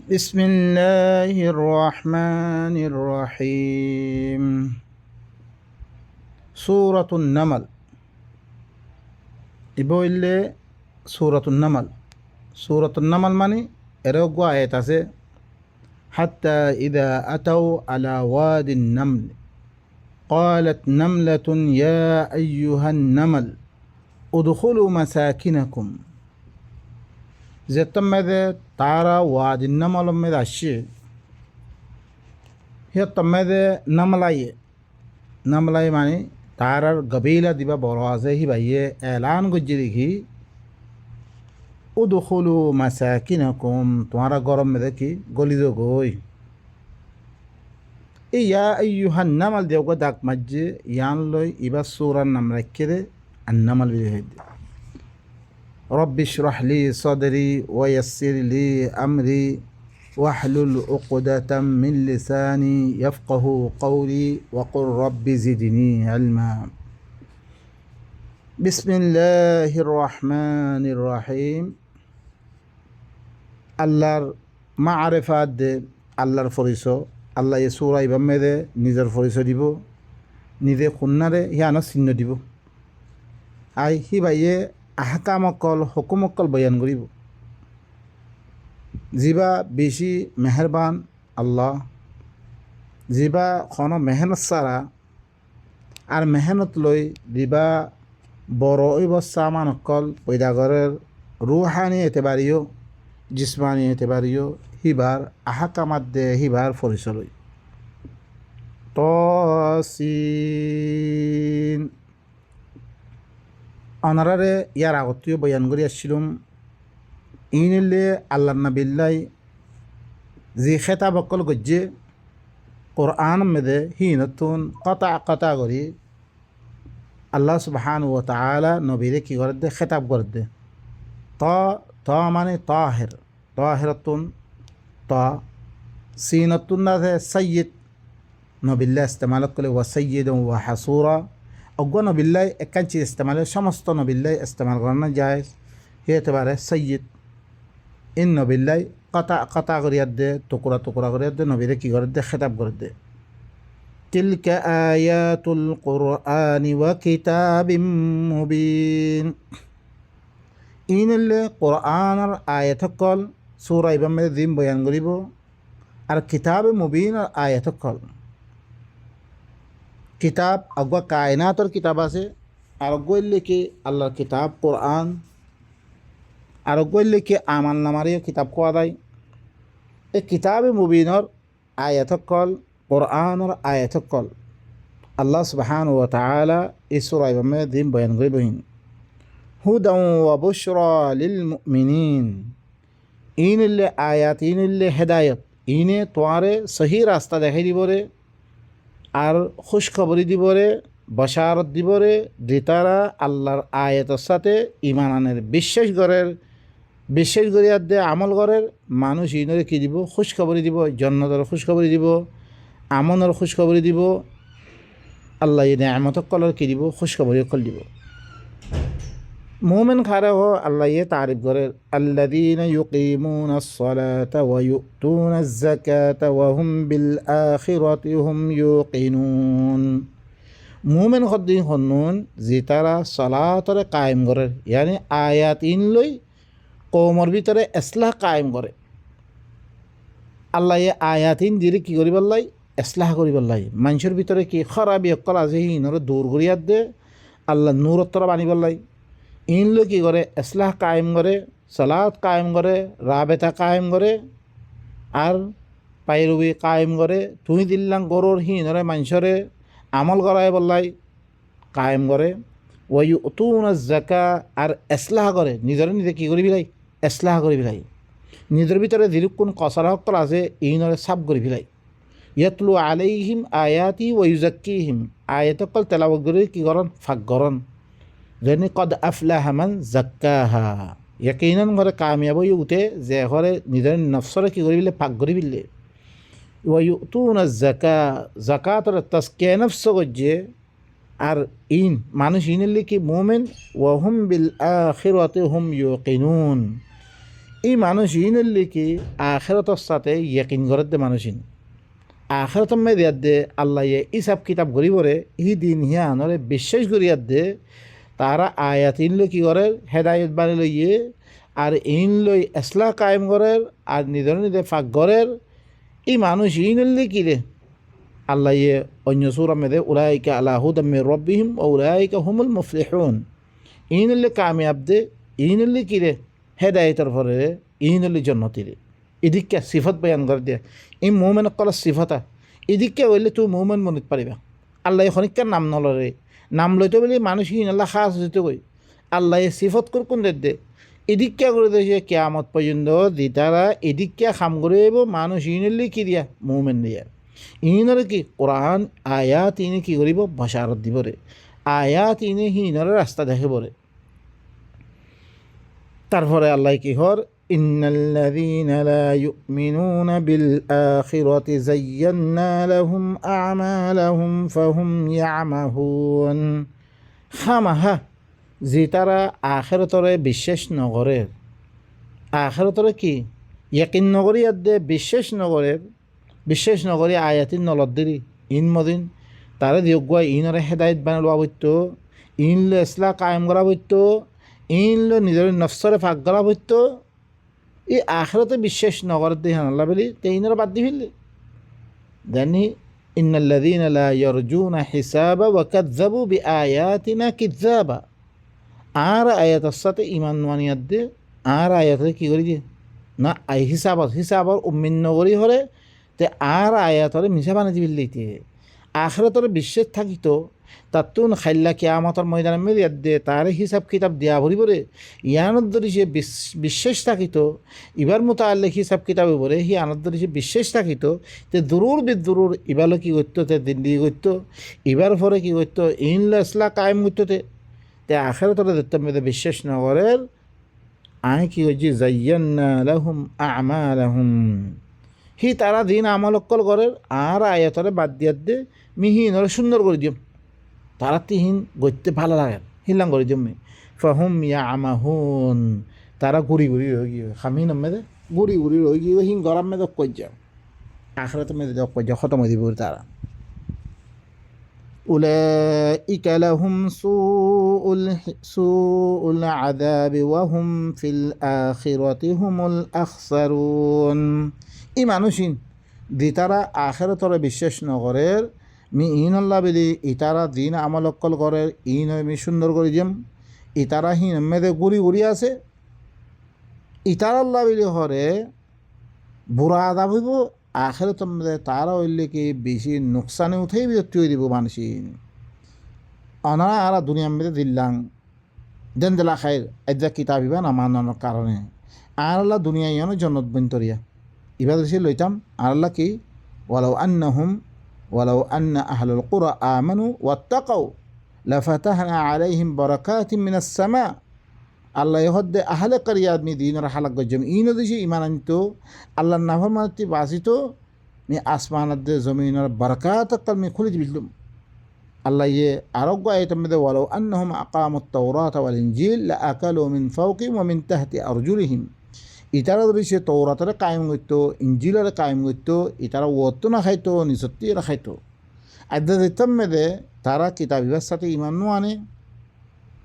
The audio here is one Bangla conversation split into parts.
بسم الله الرحمن الرحيم سورة النمل ইবইলে সূরাতুন নামল সূরাতুন নামল মানে এরকম আয়াত আছে হাত্তা ইদা আতাউ আলা ওয়াদিন নামল قالت نملة يا أيها النمل ادخلوا مساكنكم যেতমদে তারা ওয়াদিন নামল মধ্যে আসে হে তমদে নামলাই মানে তারার গবিলা দিবা বড় আছে হি ভাইয়ে এলান গজ্জি দেখি উদখুলু মাসাকিনাকুম তোমারা গরম মে দেখি গলি দো গই ইয়া আইয়ুহান নামাল দেওগা ডাক মাজ্জে ইয়ান লই ইবা সূরার নাম রাখকে দে আন্নামাল বিহেদ رب اشرح لي صدري ويسر لي أمري واحلل عقدة من لساني يفقه قولي وقل رب زدني علما بسم الله الرحمن الرحيم আল্লাহর মাআরিফাত দে আল্লাহর পরিচয় আল্লাহ এই সূরা ইবামে দে নিজের পরিচয় দিব নিজে খুন্নারে হিয়ানো চিহ্ন দিব আই হি ভাইয়ে আহকামকল হুকুমকল বয়ান করিব জিবা বেশি মেহরবান আল্লাহ জিবা খন মেহনত সারা আর মেহনত লই দিবা বড় সামানকল পৈদাগরের রুহানি এতেবারিও জিসমানি এতেবারিও হিবার আহকামাত দে হিবার পরিচয় তসিন অনারারে ইয়ার আগতীয় বয়ান করি আসছিলাম ইনিলে আল্লাহ নবিল্লাই যে খেতাব অকল গজ্জে কোরআন মেদে হি নতুন কতা করি আল্লাহ সুবহানাহু ওয়া তাআলা নবীরে কি করে দে খেতাব করে দে ত মানে তাহিরাতুন ত সিনাতুন না সৈয়দ নবিল্লা ইস্তেমাল করলে ওয়া সৈয়দ ওয়া হাসুরা অজ্ঞ নবিল্লাই একান চিজ ইস্তেমালে সমস্ত নবিল্লাই ইস্তেমাল করানো যায় হি এতেবারে সৈয়দ ইন নবিল্লাই কতা করিয়ার দে টুকরা করিয়ার দে নবীরে কি করে দে খেতাব করে দে তিলকা আয়াতুল কুরআনি ওয়া কিতাবিম মুবিন ইনলে কোরআনের আয়াতকল সূরা ইবামে দিম বয়ান করিব আর কিতাবে মুবিনের আয়াতকল কিতাব আগুয়া কায়নাতর কিতাব আছে আর গইলে কি আল্লাহর কিতাব কোরআন আর গইলে কি আমাল নামারিও কিতাব কোয়া দেয় এই কিতাবে মুবিনের আয়াতকল কোরআনের আয়াতকল আল্লাহ সুবহানাহু ওয়া তাআলা এই সূরা ইবামে দিম বয়ান করিবহিন হুদাও ওয়া বুশরা লিল মুমিনিন ইনলে আয়াত ইনলে হেদায়ত ইনে তোয়ারে সহি রাস্তা দেখাই দিবরে আর খুশখবরি দিবরে বশারত দিবরে দিতারা আল্লাহর আয়াতের সাথে ইমান আনের বিশ্বাস করিয়ার দে আমল করের মানুষ ইনরে কি দিব খুশখবরি দিব জান্নাতের খুশখবরি দিব আমনের খুশখবরি দিব আল্লাহ এই নেয়ামত কলর কি দিব খুশখবরি কল দিব মোমেন খারা হো আল্লাহ ইয়ে তারিফ করের আল্লাযীনা ইউকিমুনাস সালাতা ওয়া ইউতুনাজ যাকাতা ওয়া হুম বিল আখিরাতি হুম ইউকিনুন মোমেন খদ্দিন হন্নুন যে তারা সালাতরে কায়েম করের ইয়ানি আয়াত ইন লই কওমর ভিতরে ইসলাহ কায়েম করে আল্লাহ আয়াত ইন দিরে কি করিবার লাই ইসলাহ করিবার লাই মানুষের ভিতরে কি খারাপি অকল আছে ইনরে দূর করিয়ার দে আল্লাহ নূরত তরা বানিবার লাই ইনলো কি করে ইসলাহ কায়েম করে সালাত কায়েম করে রাবেতা কায়েম করে আর পাইরুবি কায়েম করে তুই দিল্লাং গরুর হিনরে মানুষরে আমল করায় বললাই কায়েম করে ওই তুন জাকা আর ইসলাহ করে নিজে কি করি বিলাই ইসলাহ করি বিলাই নিজের ভিতরে যেরকম কসরা হকল আছে ইনরে সাব করি বিলাই ইয়াতলু আলাইহিম আয়াতি ওয়া ইউজাক্কিহিম আয়াতকল তেলাওয়াত করে কি করন ফাক করন যেনে কদ আফলাহা মান জাক্কাহা ইয়াকিনান ঘরে কামিয়াব উঠে যে ঘরে নিজের নফসরে কি করি বিলে পাক করি বিলে ওয়া ইউতুনা যাকাতর তাসকিয়া নফস গজ্জে আর ইন মানুষ ইনলে কি মুমিন ওয়া হুম বিল আখিরাতি হুম ইউকিনুন এই মানুষ ইনল্লি কি আখেরতর সাথে ইয়কিন গরের দে মানুষিন আখেরতর মেদিয়ার দে আল্লাহ ইসাব কিতাব গরিবরে ই দিন হিয়া আনরে বিশ্বাস গরিয়ার দে তারা আয়াত ইনলো কি করে হেদায়ত বানি লইয়ে আর ইন লই এসলা কায়েম করের আর নিধর নিদে ফাঁক গরের এই মানুষ ইনল্লি কি রে আল্লাহ অন্য সুরা মেদে উলাইকা আলা হুদাম রব্বিহিম ও উলাইকা হুমুল মুফলিহুন ইনল্লি কামিয়াব দে ইনল্লি কি রে হেদায়তের ফলে ইনল্লি জন্নতি রে এদিকে সিফত বয়ান করে দিয়ে এই মোমেন কলার সিফতা এদিকে হইলে তুই মোমেন মনিত পারিবা আল্লাহ খনিকার নাম নলরে নাম লইতে বলে মানুষ আল্লাহ খাস হইতে কই আল্লাহ সিফত কর কোন দে এদিকে করে দিয়েছে কেয়ামত পর্যন্ত দিতারা এদিকে খাম করে মানুষ ইনল্লি কি দিয়া মোমেন দিয়া ইনরে কি কোরআন আয়াত ইনে কি করিব বশারত দিবরে আয়াত ইনে হিনরে রাস্তা দেখাবরে তারপরে আল্লাহ কি হর ইন্নাল্লাযীনা লা ইউমিনুনা বিল আখিরাতি যায়্যান্না লাহুম আ'মালাহুম ফাহুম ইয়ামাহুন খামাহা যে তারা আখিরাতরে বিশ্বাস নগরের আখিরাতরে কি ইয়াকিন নগরী আদে বিশ্বাস নগরী আয়াতিন নলদ্দিরি ইন মদিন তারা দিয়গুয়া ইনরে হেদায়ত বানালো আবত্য ইনলে ইসলা কায়েম করা বৈত্য ইনলো নিজের নফসরে ফাঁক গলা বৈত্য এই আখেরাতে বিশ্বাস নগরের দিয়ে আল্লাহ বলি তে ইনরা বাদ দি ফেললে জানি ইন্নাল্লাযীনা লা ইয়ারজুনা হিসাবা ওয়া কাযযাবু বিআয়াতিনা কিযাবা আর আয়াতের সাথে ইমান মানিয়াত দে আর আয়াতে কি করি দিয়ে না হিসাবর উম্মিন নগরী হলে তে আর আয়াতরে মিশা বানাই দিবিল দিতে আখেরাতরে বিশ্বাস থাকিত তাতুন খাইল্লা কিয়ামতর ময়দানে মেরিয়াত দে তারে হিসাব কিতাব দিয়া ভরিবরে ইয়ানত ধরি সে বিশ্বাস থাকিত ইবার মতো আল্লে হিসাব কিতাবে বলে হি আনত ধরি সে বিশ্বাস থাকিত তে দূরুর বিদূরুর ইবালো কি করতো তে দিল্লি করতো ইবার পরে কি করতো ইনলা ইসলা কায়েম করতো তে আখেরাতরে দেখতে মেয়েদের বিশ্বাস নগরের আয় কি হয়েছি যায়্যান্না লাহুম আ'মালাহুম হি তারা দিন আমলক্কল করের আর আয়াতরে বাদ দিয়ার দে মিহিনরে সুন্দর করে দিম তারা তিহিন গইতে ভালো লাগে হিলাং করে দিম ফাহুম ইয়ামাহুন তারা ঘুরি রয়ে গিয়ে খামিন মেদে ঘুরি রয়ে গিয়ে হিং গরম মেদক কই যাও আখরাতে মেদে দক কই যাও খতম হয়ে দিব তারা উলাইকা লাহুম সুউল আযাবি ওয়া হুম ফিল আখিরাতি হুমুল আখসারুন এই মানুষিন দি তারা আখেরাতরে বিশ্বাস নগরের মি ইন আল্লাহ বিলি ইতারা দিন আমলক্কল করের ইন মি সুন্দর করে দিম ইতারা হিন মেদে গুড়ি আছে ইতার আল্লাহ বিলি হরে বুড়া আদা হইব আখেরাত মেদে তারা হইলে কি বেশি নোকসানে উঠেই বিরক্তি হয়ে দিব মানুষিন অনারা আর দুনিয়া মেদে দিল্লাং দেন দিলা খাইর এজা কিতাবিবা না মানানোর কারণে আর আল্লাহ দুনিয়া ইয়নো জন্নত বন্তরিয়া এবার সে লইতাম আর আল্লাহ কি ওয়ালাউ আন্না আহলুল কুরা আমানু ওয়াত্তাকাউ লাফাতাহনা আলাইহিম বারাকাতিম মিনাস সামা আল্লাহ হদ্দে আহলে কারিয়াত মি দিনের হালাক গজম ইনো দিছি ইমান আনতো আল্লাহর নাফরমানতি বাসিত মি আসমানাত দে জমিনের বারাকাত কাল মি খুলে দিবিলুম আল্লাহ আরোগ্য আয়াতের মধ্যে ওয়ালাউ আন্নাহুম আকামুত তাওরাত ওয়াল ইনজিল লাআকালু মিন ফাওকিহিম ওয়া মিন তাহতি আরজুলিহিম ইতারা ধরি সে তৌরাতরে কায়েম করতো ইঞ্জিলরে কায়েম করতো ইতারা ওতো না খাইতো নিসত্তি এরা খাইতো আদা দিতাম মেদে তারা কিতাবিবার সাথে ইমানও আনে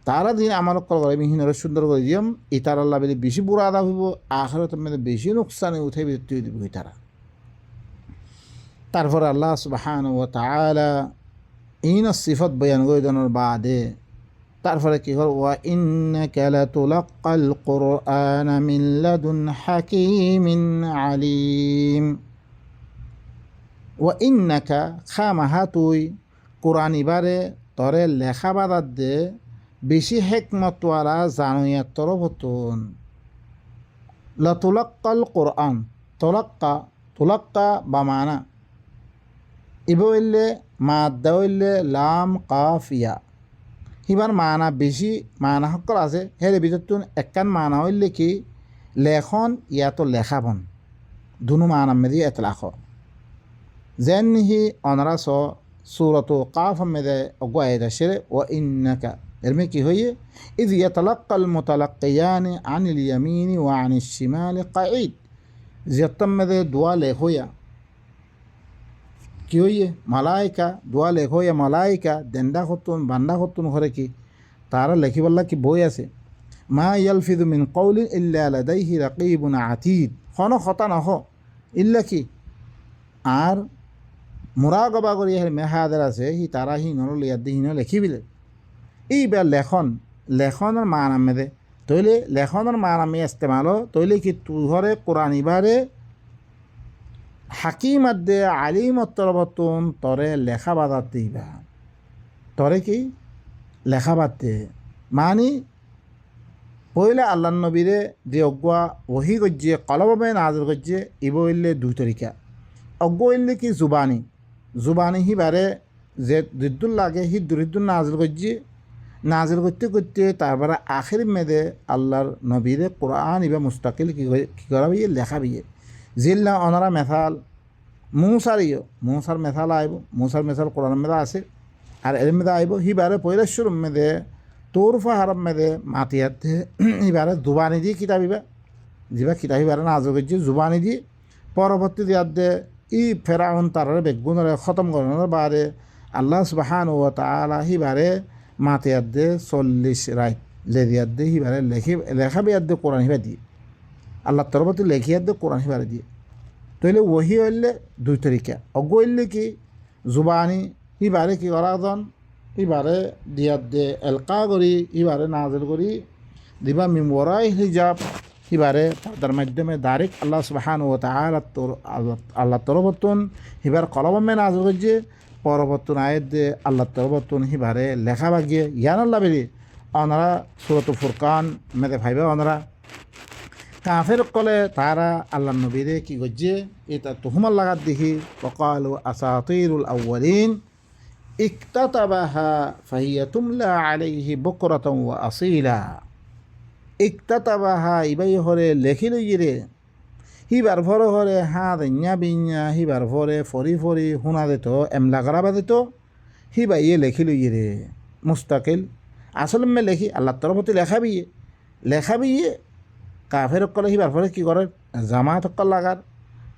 তারা দিন আমার করে মিহিনরে সুন্দর করে দিয়াম ইতার আল্লাহ বেলে বেশি বুড়া আদা হইব আখেরাত মেদে বেশি নোকসানে উঠে বিরক্তি দিব তারা তারপর আল্লাহ সুবহানাহু ওয়া তাআলা ইন সিফত বয়ান করে দেওয়ার বাদে তারপরে কি হল ওয়া ইন্নাকা লাতুলাক্কাল কুরআনা মিন লাদুন হাকীমিন আলীম ওয়া ইন্নাকা খামাহা তুই কোরআন ইবারে তরে লেখা বাদার দে বেশি হেকমতওয়ালা জানুয়ার তরফতুন লাতুলাক্কাল কোরআন তুলাক্কা বা মানা ইব হইলে মাদ্দা হইলে লাম কাফ ইয়া হিবার মানা বেশি মানা সকল আছে হের ভিতরতুন একখান মানা হইলে কি লেখন ইয়াতো লেখাবন দুনো মানা মেদি এতলাখ যেন হি অনরাস সূরাতু কাফ মেদে অগুয়াইদা সেরে ও ইন্নাকা এরমে কি হইয়ে ইদ ইয়াতালাক্কাল মুতালাক্কিয়ানি আনিল ইয়ামিনি ওয়া আনিশ শিমালি কাঈদ জিয়াত্তাম মেদে দোয়া লেখ হইয়া কি হইয়ে মালাইকা দোয়া লেখ হইয়া মালাইকা দেন্দা হতুন বান্দা হতুন ঘরে কি তারা লেখিবাল্লা কি বই আছে মা ইয়ালফিদু মিন কওলিন ইল্লা লাদাইহি রাকিবুন আতীদ কোনো কথা নহ ইল্লা কি আর মুরাগবা করি মেহাদের আছে হি তারা হি নলিয়াদ দি হিন লেখিবিলে এইবার লেখনের মান আমি দে তৈলে লেখনের মান আমি ইস্তেমালো তৈলে কি তুহরে কোরআন ইবারে হাকিমাত দে আলিমত তরবতুন তরে লেখা বাদাত দিবা তরে কি লেখা বাদতে মানি পইলে আল্লাহ নবীরে যে অজ্ঞা ওহি গজ্জে কলবে নাজর গজ্জে ইব ইল্লে দুই তরিকা অজ্ঞ ইল্লে কি জুবানি হি বারে যে দিদ্দুল লাগে হি দুরিদ্দুল নাজর গজ্জে নাজিল করতে করতে তারপরে আখের মেদে আল্লাহর নবীরে কোরআন ইবা মুস্তাকিল কি করা বিয়ে লেখা বিয়ে জিল্লা অনারা মেথাল মুসার মেথাল আইব মুসার মেথাল কোরআন মেদা আছে আর এর মেদা আইব হিবারে পৈলেশ্বর মেদে তোরফা হারম মেদে মাতিয়াতে হিবারে জুবানি দিয়ে কিতাব ইবা যিবা কিতাব হিবারে নাজিল করছে জুবানি দিয়ে পরবর্তী দিয়াতে ই ফেরাউন তারারে বেগুনরে খতম করানোর বারে আল্লাহ সুবহানাহু ওয়া তাআলা হিবারে মাতিয়াদে 40 রায় লেদিয়াদে হিবারে লেখা বিয়াদে কোরআন হিবা দিয়ে আল্লাহ তরবতে লেখিয়াদে কোরআন হিবারে দিয়ে তৈলে ওহি হইলে দুই তরিকা অজ্ঞ হইলে কি জুবানি হিবারে কি করা জন হিবারে দিয়াদে এলকা করি হিবারে নাজিল করি দিবা মিমরাই হিজাব হিবারে পর্দার মাধ্যমে ডাইরেক্ট আল্লাহ সুবহানাহু ওয়া তাআলা আল্লাহ তরবতুন হিবার কলমে নাজিল করছে পরবর্তী আয়াত দে আল্লাহ তরবতুন হিবারে লেখা বাগিয়ে ইয়ানাল্লাহ বেরি অনারা সূরাতুল ফুরকান মেদে ভাইবে অনারা কাফের কলে তারা আল্লাহ নবীরে কি গজ্জে এটা তুহমার লাগাত দেখি ওয়াকালু আসাতিরুল আউয়ালিন ইকতাতাবাহা ফাহিয়া তুমলা আলাইহি বুকরাতান ওয়া আসীলা ইকতাতাবাহা ইবাই হরে লেখি লইরে হিবার ভরে হরে হাত ইঞ্ঞা বিঞ্ঞা হিবার ভরে ফরি শুনা দিত এমলা করা দিত হিবা ইয়ে লেখি লইয়ে মুস্তাকিল আসল মে লেখি আল্লাহ তরফতে লেখা বিয়ে কাফের কলে হিবার ভরে কি করে জামাত অক্কল লাগার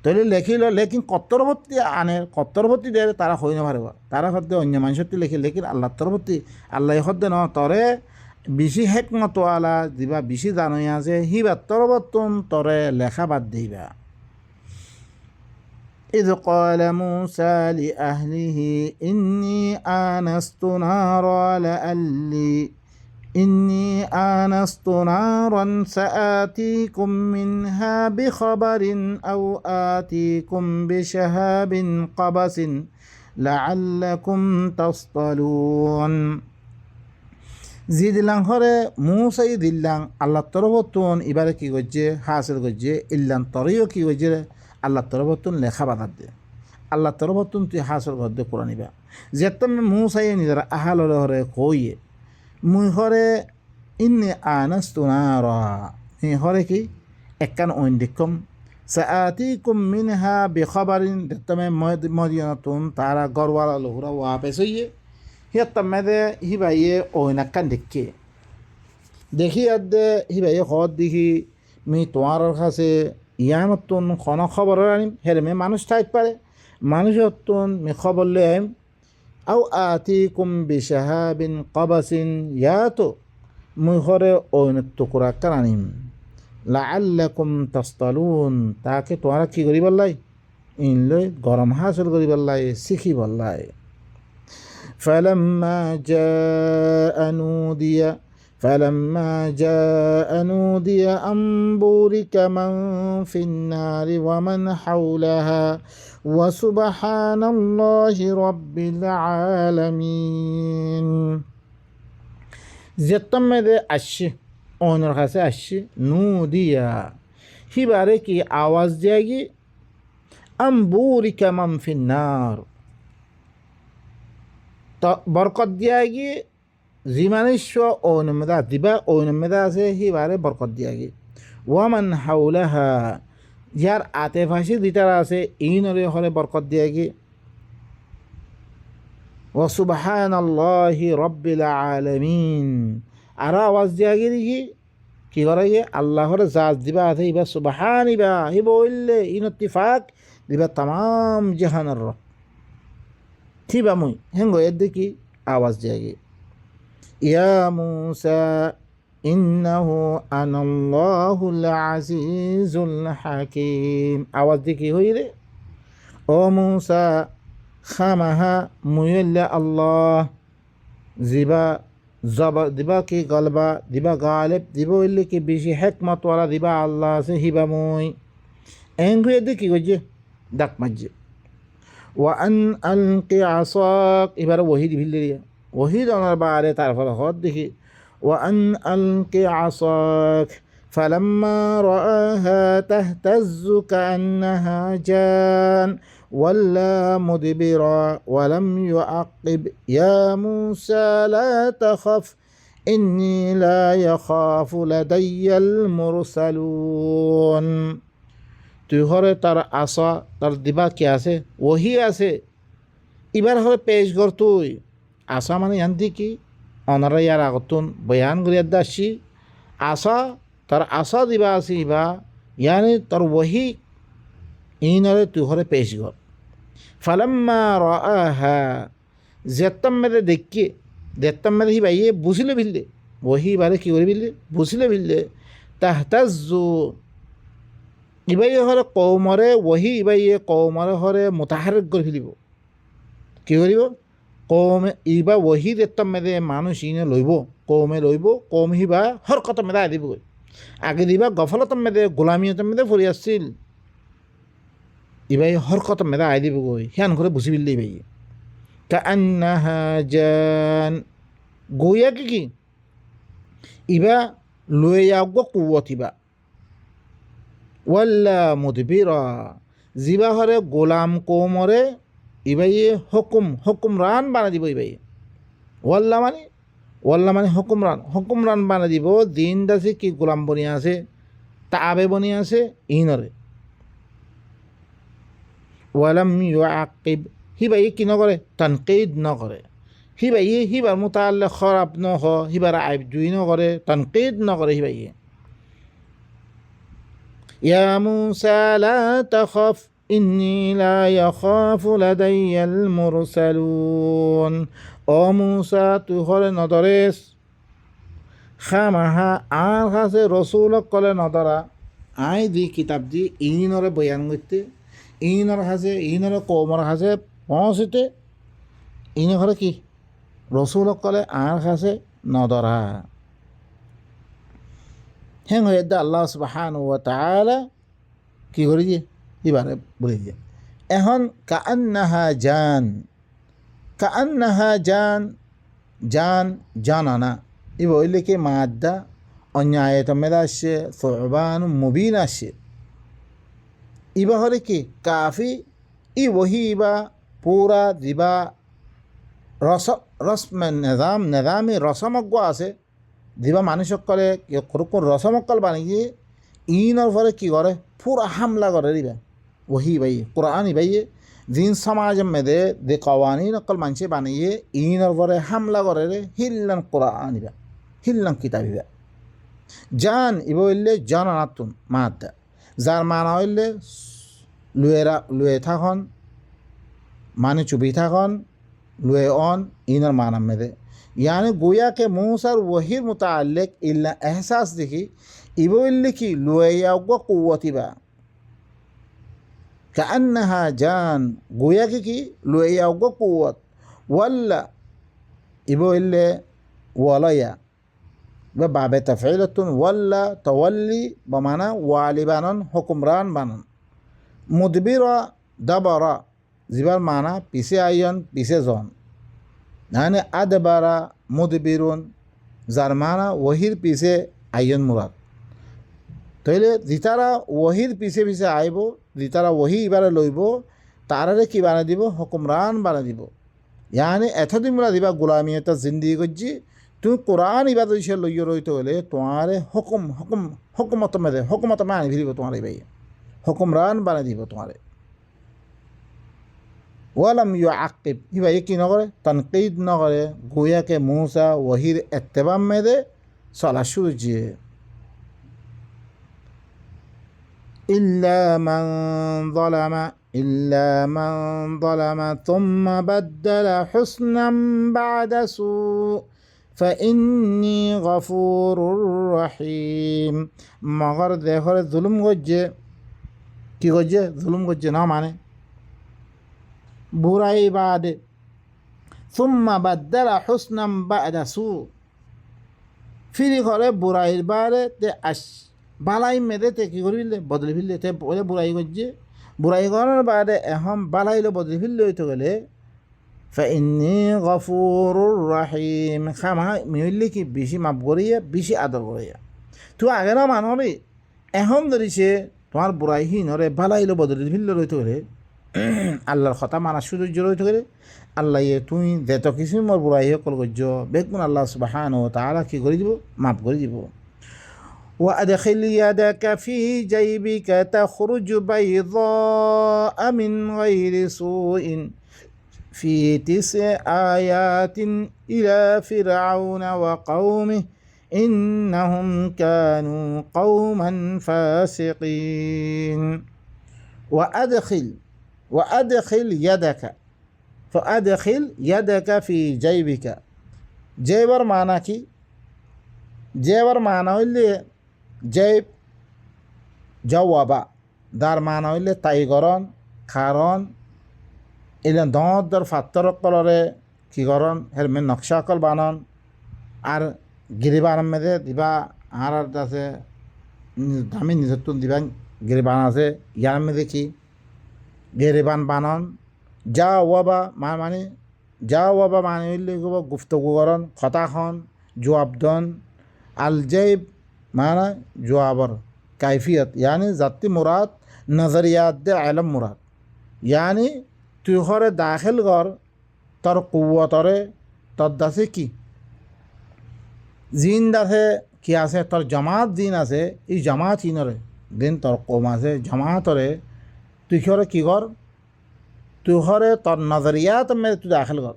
তৈলে লেখিল লেকিন কত্তরবর্তী আনে কত্তরবর্তী দেয় তারা হই না পারবা তারা হদ্দে অন্য মানুষটি লেখি লেকিন আল্লাহ তরফতি আল্লাহ হদ্দে ন তরে বেশি হেকমত আলা দিবা বেশি জানই আছে হিবা তরবতুন তরে লেখা বাদ দিবা إذ قال موسى لأهله إني آنست نارا سآتيكم منها بخبر أو آتيكم بشهاب قبس لعلكم تصطلون দিলাং হরে মুসাই দিল্লাং আল্লাহ তরবতুন এবারে কি করছে হাসিল করছে ইল্লান তরেও কি করছে আল্লাহ তরবতুন লেখা বাধার দে আল্লাহ তরবতুন তুই হাসিল কর দে কোরআন ইবা যেতম মুসাই নিজের আহাল হরে কইয়ে মুই হরে ইন্নি আনাস্তু নারা হরে কি একখান ওইন দেখম সাআতিকুম মিনহা বিখবারিন যেতমে মদিনাতুন তারা গরওয়ালা লোহরা ওয়াপেস হইয়ে হিয়াত্তা মেদে হিবাইয়ে ওইনাক্কান দেখি আদে হিবাইয়ে হদ দেখি মি তোমার কাছে ইয়ানতুন খন খবর আনিম হেরেমে মানুষ থাক পারে মানুষতুন মি খবর লে আইম আও আতিকুম বিশাহাবিন কাবাসিন ইয়াতো মুই হরে ওইনত টুকুরা কান আনিম লাআল্লাকুম তাসতালুন তাকে তোমরা কি করি বললাই ইনলৈ গরম হাসল করি বললাই শিখি বললাই فلما جاء نودي أن بورك من في النار ومن حولها وسبحان الله رب العالمين যেতম মেদে আসছে ওনার কাছে আসছে নুদিয়া হিবারে কি আওয়াজ দেয়গি আম বুরিকা মান ফিন্নার বরকত দিয়াগি জিমানেশ্ব ওনমেদা দিবা ওনমেদা আছে হিবারে বরকত দিয়াগি ওয়ামান হাউলাহা যার আতেফাসি দিতারা আছে ইনরে হলে বরকত দিয়াগি ও সুবহানাল্লাহি রব্বিল আলামিন। আর আওয়াজ দিয়া গিয়ে দেখি কি করে গিয়ে আল্লাহর জাজ দিবা আছে ইবা সুবহান ইবা হিব ইল্লে ইনতিফাক দিবা তাম জাহানের রব থিবা মুই হেঙ্গো এর দেখি আওয়াজ দিয়া গিয়ে ইয়া মুসা ইন্নাহু আনাল্লাহুল আজিজুল হাকিম। আওয়াজ দিয়ে কি হই রে ও মুসা খামাহা মুইল্লা আল্লাহ জিবা জবা দিবা কি গলবা দিবা গালেব দিব ইল্লে কি বেশি হেকমত ওয়ালা দিবা আল্লাহ আছে হিবা মুই এঙ্গুয়ে দিয়ে কি করছে ডাক মারছে ওয়া আন আলকি আসাক এবারে ওহি দিবিল দিয়া ওহি জানার বারে তারপর হদ দেখি وأن ألق عصاك فلما رآها تهتز كأنها جان ولا مدبرا ولم يعقب يا موسى لا تخف إني لا يخاف لدي المرسلون। তুই হরে তার আশা তার দিবা কি আছে ওহি আছে এবার হরে পেশ কর তুই আশা মানে জানতি কি অনারা ইয়ার আগতুন বয়ান করিয়া দাসি আশা তার আশা দিবা আছে ইবা ইয়ানি তার ওহি ইনরে তুই হরে পেশ কর ফালাম্মা রাআহা জেত্তাম মেরে দেখি দেখতাম মেরে হিবা ইয়ে বুঝিলে ভিললে ওহি বারে কি করে ভিললে বুঝিলে ভিললে তাহতাজু ইবাই হরে কৌমরে ওহি ইবাই কৌমরে হরে মোতাহারিক করে ফেলিব কি করিব কৌমে ইবা ওহি দেখতাম মেদে মানুষ ইনে লইব কৌমে লইব কৌম হিবা হরকত মেদা দিব আগে দিবা গফলতম মেদে গোলামিয়তম মেদে ফুরি আসছিল ইবাই হরকত মেদা আই দিব গই হিয়ান করে বুঝি বিল্লে ইবাই কান্নাহা জান গোয়া কি ইবা লয়ে যাওগ কুয়ত ইবা ওয়াল্লা মুদবিরা জিবা হরে গোলাম কৌমরে ইবাইয়ে হুকুমরান বানা দিব ইবাইয়ে ওয়াল্লা মানে হুকুমরান বানা দিব দিন দাসে কি গোলাম বনিয়া আছে তা আবে বনিয়া আছে ইনরে ওয়ালাম ইউআকিব হিবাইয়ে কি নকরে তানকিদ নকরে হিবাইয়ে হিবার মুতাআল্লিক খরাব নহ হিবার আইব জুই নকরে তানকিদ নকরে হিবাইয়ে ইয়া মুসা লা তাখাফ ইন্নী লা ইয়াখাফু লাদাইয়াল মুরসালুন। ও মুসা তুই হলে নদরেস খামাহা আর কাছে রসুলক কলে নদরা আই দি কিতাব দি ইনরে বয়ান করতে ইনর কাছে ইনরে কৌমর কাছে পৌঁছিতে ইন ঘরে কি রসুলক কলে আর কাছে নদরা হেং হয়ে আল্লাহ সুবহানাহু ওয়া তাআলা কি করে দিয়ে এবারে বলে দিয়ে এখন কান্নাহা জান জানানা ই বললে কি মাদ্দা অন্য আয়াতের মধ্যে আসছে সুবান মুবিন আসছে ইবা হলে কি কাফি ই ওহি ইবা পুরা দিবা নিজামে রসমজ্ঞ আছে দিবা মানুষসকলে কোন রসমকল বানিয়ে ইনর ফলে কি করে পুরা হামলা করে দিবা वही भाई कुरान ही भाई जिन समाज में दे कवानीन अक्ल मानसे बानिए इन और वरे हमला करे रे हिल्लन कुरान बा हिल्लन किताब बा जान इबो इल्ले जानानातुन माद जार माना इल्ले लुए थाखन माने चुबी थाखन लुए ऑन इनर माना में दे यानी गोया के मूसर वही मुताल्लिक इल्ला एहसास देखी इबो इल्ले की लुए या कुव्वती बा كأنها جان गोया की लुया قوة ولا يبو إلا ولايا بباب تفعيلة ولا تولي بمعنى والبانا حكمران بانا مدبرا دبرا زبال معنى بيسي أيون بيسي زون يعني أدبرا مدبرون زرمانا وهير بيسي أيون مراد তাইলে জিতারা ওহির পিছে পিছে আইব জিতারা ওহি এবারে লইব তারারে কি বানা দিব হুকুমরান বানা দিব ইয়ানি এতদিন বলা দিবা গোলামি এটা জিন্দিগি করছি তুমি কোরআন এবার যদি লইয় রইতে হলে তোমারে হুকুমত মে আনি ফিরিব তোমার ভাই হুকুমরান বানা দিব তোমারে ওয়ালাম ইউ আকিব হিবাই কি নকরে তনকিদ নকরে গোয়াকে মূসা ওহির এত্তেবাম মেদে চলা শুরু জিয়ে ইল্লা মান যালামা ইল্লা মান যালামা তুম্মা বাদ্দালা হুসনাম বা'দা সু ফাইন্নী গফুরুর রহিম মগর দেখরে জুলুম করছে কি করছে জুলুম করছে না মানে বুরাই বাদে সুম্মা বাদ্দালা হুসনাম বা'দা সু ফিরি ঘরে বুরাইর বারে তে বালাই মেদে তে কি করি ফেললে বদলে ফেললে তে বলে বুরাই করছে বুরাই করার বাদে এখন বালাইলে বদলে ফেললে হইতে গেলে ফাইন্নী গফুরুর রহিম খামা মিলে কি বেশি মাপ করিয়া বেশি আদর করিয়া তুই আগে না মানবি এখন ধরিছে তোমার বুড়াইহীন হরে বালাইলো বদলে ফেললে রইতে গেলে আল্লাহর কথা মানার সুযোগ রইতে গেলে আল্লাহ তুই যেত কিছু মোর বুড়াই কল করছ বেগুন আল্লাহ সুবহানাহু ওয়া তাআলা কি করে দিব মাপ করে দিব وأدخل يدك في جيبك تخرج بيضاء من غير سوء في 9 آيات إلى فرعون وقومه إنهم كانوا قوما فاسقين وأدخل يدك فأدخل يدك في جيبك جيبر معنى কি জেবর মানা হইলে জেব জওয়াবা দার মানা হইলে তাইগরণ খারণ এলে দর ফাত্তর কলরে কি করন হেলমে নকশা কল বানন আর গিরিবান মেদে দিবা আর আছে দামি নিজত্ব দিবা গিরিবান আছে ইয়ার মেদে কি গিরিবান বানন যা ওয়াবা মানে যা ওয়াবা মানে হইলে গুফতগু করন খতাখন জবাবদন আল জৈব माना जवाबर कैफियत यानी ज़ाती मुराद नज़रियात दे आलम मुराद यानी तुहरे दाखिल कर तर कुव्वतरे तर दासे की জিন দাসে কি আছে তোর জামাত জিন আছে এই জামাত ইনরে দিন তোর কম আছে জামাতরে তুই ঘরে কি কর তুই ঘরে তোর নজরিয়াত মে তুই দাখিল কর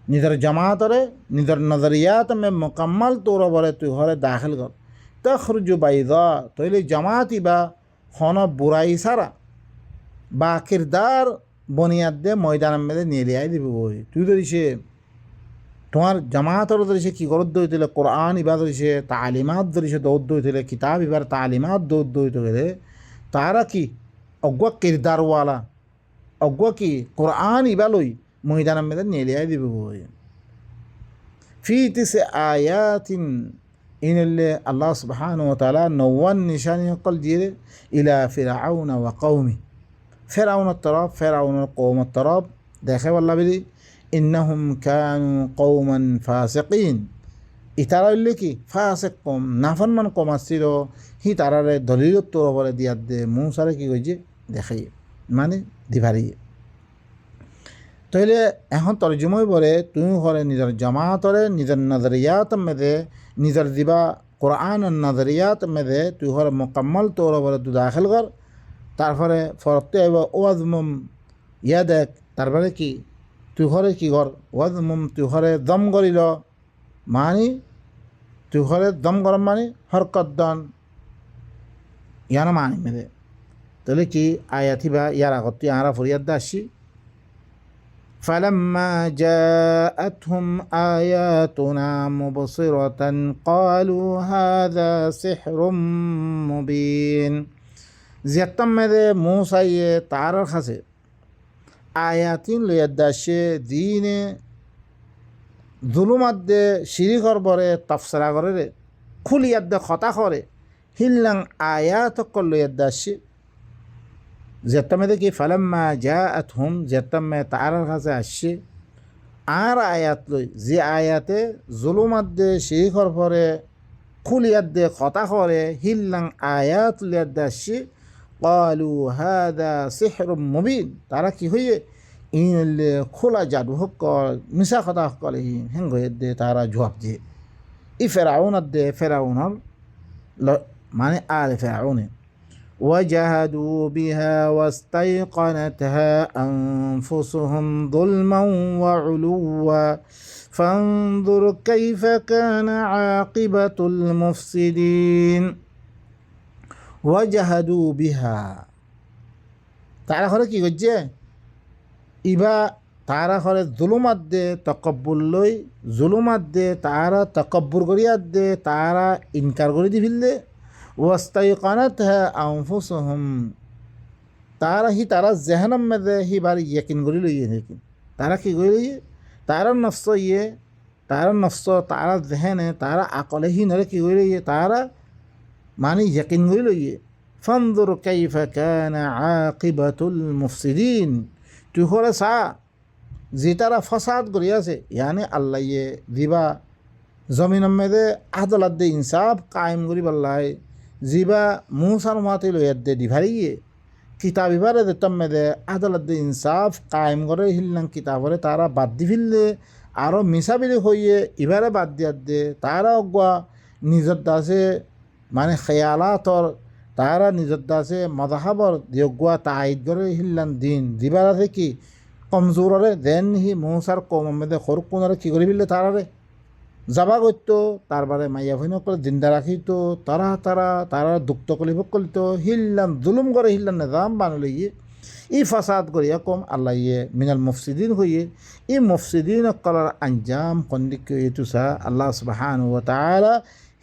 নিজের জামাতরে নিজের নজরিয়াত মে মুকম্মল তোর বরে তুই ঘরে দাখিল কর তখরুজু বাইদা তৈলে জামাতি বা হন বুড়াই সারা বা কিরদার বনিয়াদ দে ময়দান মেদে নিয়ে লিয়াই দিবি বই তুই ধরিছে তোমার জামাতর ধরিছে কি গরদ হইলে কোরআন ইবা ধরিছে তালিমাত ধরিছে দৌদ হইলে কিতাব ইবার তালিমাত দৌদ হইতে গেলে তারা কি অজ্ঞ কিরদারওয়ালা অজ্ঞ কি কোরআন ইবা লই ময়দান মেদে নিয়ে লিয়াই দিবি বই ফি 9 আয়াতিন ইনলে আল্লাহ সুবহানাহু ওয়া তাআলা 9 নিশানি কল দিয়ে ইলা ফিরআউন ওয়া কওমি ফিরআউনের তরফ ফিরআউনের কওমের তরফ দেখে আল্লাহ বলি ইন্নাহুম কানু কওমান ফাসিকিন ইতারা হইলে কি ফাসিক কম নাফরমান কম আসছিল হি তারারে দলিলত তোর বলে দিয়া দে মুসারে কি কইছে দেখাই মানে দিভারি তাহলে এখন তর্জমাই বলে তুমি ঘরে নিজের জামাতরে নিজের নজরিয়াত মেদে নিজের দিবা কোরআন নজরিয়াত মেদে তুই ঘরে মোকাম্মল তোর বলে তুই দাখিল কর তারপরে ফরতে আইব ওয়াজমুম ইয়াদেক তারপরে কি তুই ঘরে কি কর ওয়াজমুম তুই ঘরে দম করিল মানি তুই ঘরে দম গরম মানি হরকত দন ইয়ানো মানি মেদে তাহলে কি আয়াথিবা ইয়ার আগত তুই আরা ফরিয়াদ আসছি فلما جاءتهم آياتنا مبصرة قالوا هذا سحر مبين زيتم مده موسى تعرر خسه آياتين ليداشي دين ظلمات ده شريكر بره تفسير করে খুলিয়াত দে খতা করে হিল্লাং আয়াত কল يداشي যেতামে দেখি ফালাম্মা জাআতহুম যেতামে তার কাছে আসছে আর আয়াত লই যে আয়াতে জুলুমাত দে শিখর পরে খুলিয়াত দে কথা করে হিল্লাং আয়াত লিয়াত আসছে ক্বালু হাদা সিহরুম মুবিন তারা কি হইয়ে ইনলে খোলা জাদু হক মিশা কথা কলে হেঙ্গ দে তারা জবাব দিয়ে ই ফেরাউন দে ফেরাউন মানে আল ফেরাউনে وجحدوا بها واستيقنتها أنفسهم ظلما وعلوا فانظر كيف كان عاقبة المفسدين وجحدوا بها তারা করে কি করছে ইবা তারা করে জুলুমাত দে তকব্বুর লই জুলুমাত দে তারা তকব্বুর করিয়াত দে তারা ইনকার করে দি ফেললে ওয়াস্তাইকানাতহা আনফুসুহুম তারা হি তারা জেহনম মেদে হি বারি ইয়াকিন করি লইয়ে নাকি তারা কি করি লইয়ে তারা নফস ইয়ে তারা নফস তারা জেহেনে তারা আকলে হি নরে কি করি লইয়ে তারা মানে ইয়াকিন করি লইয়ে ফানজুর কাইফা কানা আকিবাতুল মুফসিদিন তুই করে সা যে তারা ফসাদ করি আছে ইয়ানি আল্লাহ ইয়ে দিবা জমিন মেদে আদালত দে ইনসাফ কায়েম করি পাল্লাই জিবা মুসার মাতে লইয়ার দে দিভারিয়ে কিতাব ইবারে দে তম্মেদে আদালত দে ইনসাফ কায়েম করে হিললাম কিতাবরে তারা বাদ দি ফেললে আরও মিসাবিলি হইয়ে ইবারে বাদ দিয়ার দে তারা অগুয়া নিজর দাসে মানে খেয়ালাতর তারা নিজর দাসে মজাহাবর দিয়গুয়া তাইদ করে হিললাম দিন দিবার আছে কি কমজোররে দেন হি মৌসার কম মেদে সৰু কোনরে কি কৰি ফেললে তারারে যাবা করতো তারপরে মাইয়া ভৈন করে জিন্দা রাখিত তারা দুঃখ কলিব কলিত হিল্লান জুলুম করে হিল্লান নিজাম বানলে ইয়ে ই ফাসাদ করিয়া কম আল্লাহ ইয়ে মিনাল মুফসিদিন হইয়ে ই মুফসিদিন কলার আঞ্জাম কন্দিক তুসা আল্লাহ সুবহানাহু ওয়া তাআলা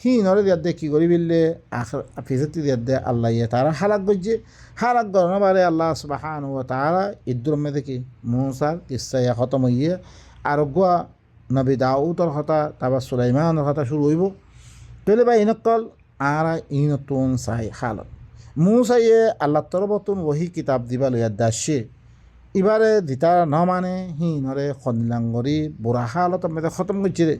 হি নরে দিয়াদে কি করি ফেললে আখর ফিজতি দিয়াদে আল্লাহ ইয়ে তারা হালাক গজ্জে হালাক গরনা বারে আল্লাহ সুবহানাহু ওয়া তাআলা ইদ্দুর মেদে কি মুসার কিসা ইয়া খতম হইয়ে আর গুয়া নবী দাউদর কথা তারপর সুলাইমানের কথা শুরু হইব তাহলে বা ইনকল আর ইনতুন চাই হালত মুসাইয়ে আল্লাহ তরবতুন ওহি কিতাব দিবা লইয়া দাসে এবারে দিতা ন মানে হি নরে খনিলাঙ্গরি বুড়া হালত মেদে খতম করছে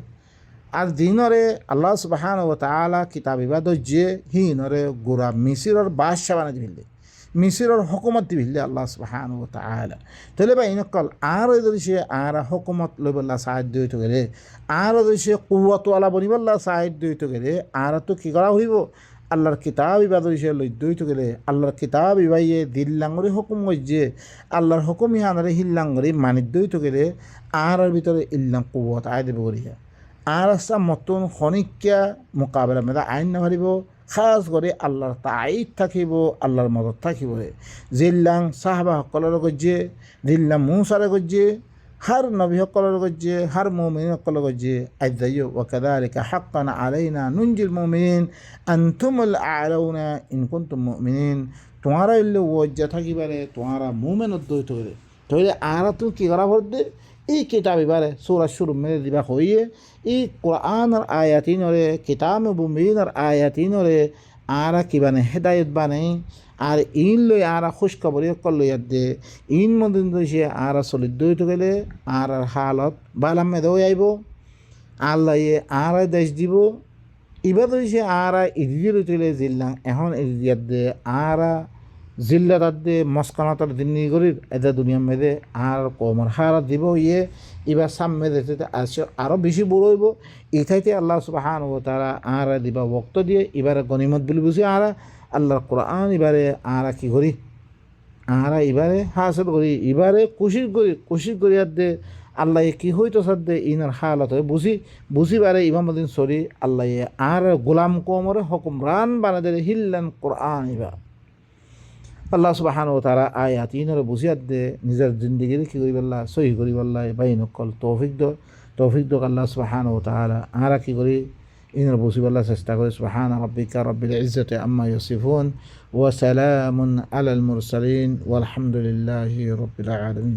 আর দিনরে আল্লাহ সুবহানাহু ওয়া তাআলা কিতাব ইবাদ যে হি নরে গোড়া মিসিরর বাদশা বানাই ফেললে মিসিরর হুকুমত দি ফেললে আল্লাহ সুবহানাহু ওয়া তাআলা তাহলে বা ইনকল আর যদি সে আর হুকুমত লইবল্লা সাহায্য হইতে গেলে আর যদি সে কুওয়াতওয়ালা বনিবল্লা সাহায্য হইতে গেলে আর তো কি করা হইব আল্লাহর কিতাব ইবাদ সে লইতে হইতে গেলে আল্লাহর কিতাব ইবাইয়ে দিল্লাঙ্গরি হুকুম যে আল্লাহর হুকুম ইহানরে হিল্লাঙ্গরি মানিদ্য হইতে গেলে আর ভিতরে ইল্লাম কুওয়াত আয় দেব করিয়া আর আসা মতন খনিকা মোকাবেলা মেদা আইন না পারিব খাস করে আল্লাহর তাইদ থাকিব আল্লাহর মদত থাকিব জিল্লাং সাহাবা সকলের গজ্জে জিল্লাং মুসারে গজ্জে হার নবী সকলের গজ্জে হার মুমিন সকলের গজ্জে আইদাইও ওয়াকাযালিকা হাক্কান আলাইনা নুনজিল মুমিনিন আনতুমুল আ'লাউনা ইন কুনতুম মুমিনিন তোমারা ইল্লে ওয়াজ্জা থাকিবারে তোমারা মুমিনত দইতে করে তাহলে আর তুমি কি করা পড়বে এই কিতাব এবারে সূরা শুরু মেরে দিবা হইয়ে এই কোরআনের আয়াতিনরে কিতাব মুবিনের আয়াতিনরে আরা কি বানে হেদায়েত বানে আর ইন লই আরা খুশখবরি কল লইয়া দে ইন মদিন দইছে আরা সলিদ দইতে গেলে আর হালত বালাম মে দই আইব আল্লাহ আরা দেশ দিব ইবাদ দইছে আরা ইদি লইতে জিল্লা এখন ইদিয়াত দে আরা জিল্লা তার দে মস্কানাতার দিনী করি এটা দুনিয়া মেদে আর কমর হারা দিব ইয়ে এবার সামনে দেখতে আসে আরও বেশি বড় হইব এটাইতে আল্লাহ সুবহানাহু ওয়া তাআলা আর দিবা বক্ত দিয়ে এবারে গনিমত বলে বুঝি আর আল্লাহর কোরআন এবারে আর কি করি আর এবারে হাসিল করি এবারে কোশিশ করি আর দে আল্লাহ কি হইতো সাদ্দে ইনার হালত হয় বুঝিবারে ইমামুদ্দিন সরি আল্লাহ আর গোলাম কোমরে হুকুমরান বানাদের হিল্লান কোরআন এবার আল্লাহ সুবহানাহু ওয়া তাআলা আয়াত ইনরে বুঝিয়াত দে নিজের জিন্দেগির কি করি বললা সহি করি বললা বাইনকল তৌফিক দো আল্লাহ সুবহানাহু ওয়া তাআলা আর কি করি ইনরে বুঝি বললা চেষ্টা করে সুবহান রাব্বিকা রাব্বিল ইজ্জাতি আম্মা ইয়াসিফুন ওয়া সালামুন আলাল মুরসালিন ওয়াল হামদুলিল্লাহি রাব্বিল আলামিন।